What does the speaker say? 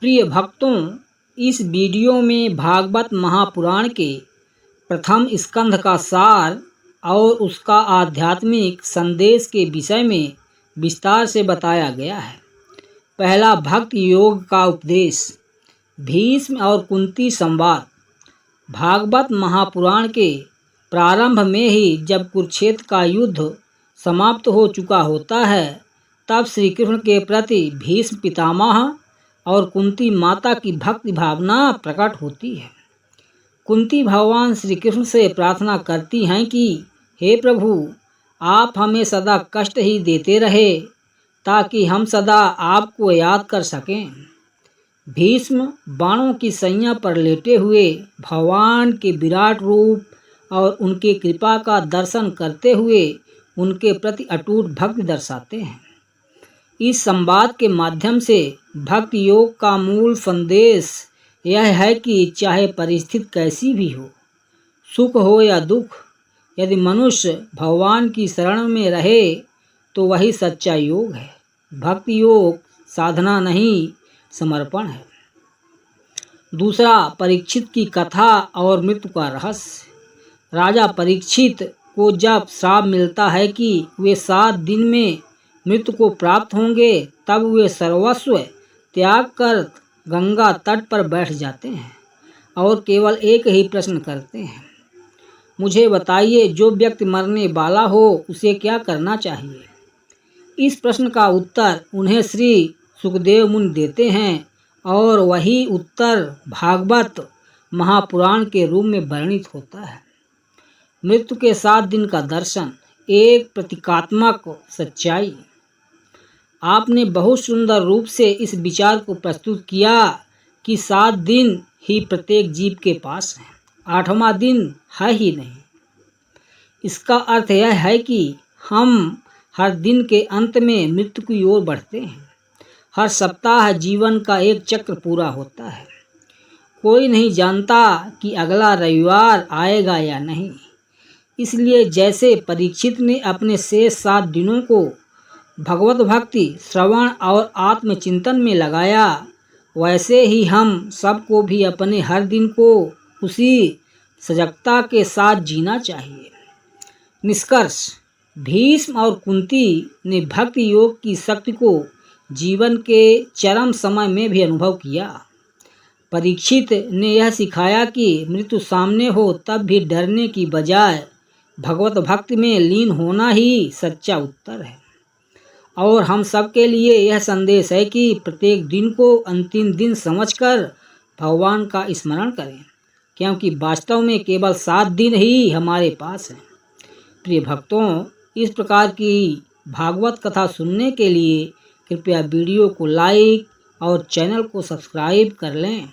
प्रिय भक्तों, इस वीडियो में भागवत महापुराण के प्रथम स्कंध का सार और उसका आध्यात्मिक संदेश के विषय में विस्तार से बताया गया है। पहला, भक्त योग का उपदेश। भीष्म और कुंती संवाद। भागवत महापुराण के प्रारंभ में ही जब कुरुक्षेत्र का युद्ध समाप्त हो चुका होता है, तब श्री कृष्ण के प्रति भीष्म पितामह और कुंती माता की भक्ति भावना प्रकट होती है। कुंती भगवान श्री कृष्ण से प्रार्थना करती हैं कि हे प्रभु, आप हमें सदा कष्ट ही देते रहे ताकि हम सदा आपको याद कर सकें। भीष्म बाणों की सैया पर लेटे हुए भगवान के विराट रूप और उनके कृपा का दर्शन करते हुए उनके प्रति अटूट भक्ति दर्शाते हैं। इस संवाद के माध्यम से भक्ति योग का मूल संदेश यह है कि चाहे परिस्थिति कैसी भी हो, सुख हो या दुख, यदि मनुष्य भगवान की शरण में रहे तो वही सच्चा योग है। भक्ति योग साधना नहीं, समर्पण है। दूसरा, परीक्षित की कथा और मृत्यु का रहस्य। राजा परीक्षित को जब श्राप मिलता है कि वे 7 दिन में मृत्यु को प्राप्त होंगे, तब वे सर्वस्व त्याग कर गंगा तट पर बैठ जाते हैं और केवल एक ही प्रश्न करते हैं, मुझे बताइए, जो व्यक्ति मरने वाला हो उसे क्या करना चाहिए? इस प्रश्न का उत्तर उन्हें श्री सुखदेव मुनि देते हैं और वही उत्तर भागवत महापुराण के रूप में वर्णित होता है। मृत्यु के 7 दिन का दर्शन, एक प्रतीकात्मक सच्चाई। आपने बहुत सुंदर रूप से इस विचार को प्रस्तुत किया कि 7 दिन ही प्रत्येक जीव के पास है, 8वां दिन है ही नहीं। इसका अर्थ यह है कि हम हर दिन के अंत में मृत्यु की ओर बढ़ते हैं। हर सप्ताह जीवन का एक चक्र पूरा होता है। कोई नहीं जानता कि अगला रविवार आएगा या नहीं। इसलिए जैसे परीक्षित ने अपने शेष 7 दिनों को भगवत भक्ति, श्रवण और आत्मचिंतन में लगाया, वैसे ही हम सबको भी अपने हर दिन को उसी सजगता के साथ जीना चाहिए। निष्कर्ष, भीष्म और कुंती ने भक्ति योग की शक्ति को जीवन के चरम समय में भी अनुभव किया। परीक्षित ने यह सिखाया कि मृत्यु सामने हो तब भी डरने की बजाय भगवत भक्ति में लीन होना ही सच्चा उत्तर है। और हम सब के लिए यह संदेश है कि प्रत्येक दिन को अंतिम दिन समझकर भगवान का स्मरण करें, क्योंकि वास्तव में केवल 7 दिन ही हमारे पास हैं। प्रिय भक्तों, इस प्रकार की भागवत कथा सुनने के लिए कृपया वीडियो को लाइक और चैनल को सब्सक्राइब कर लें।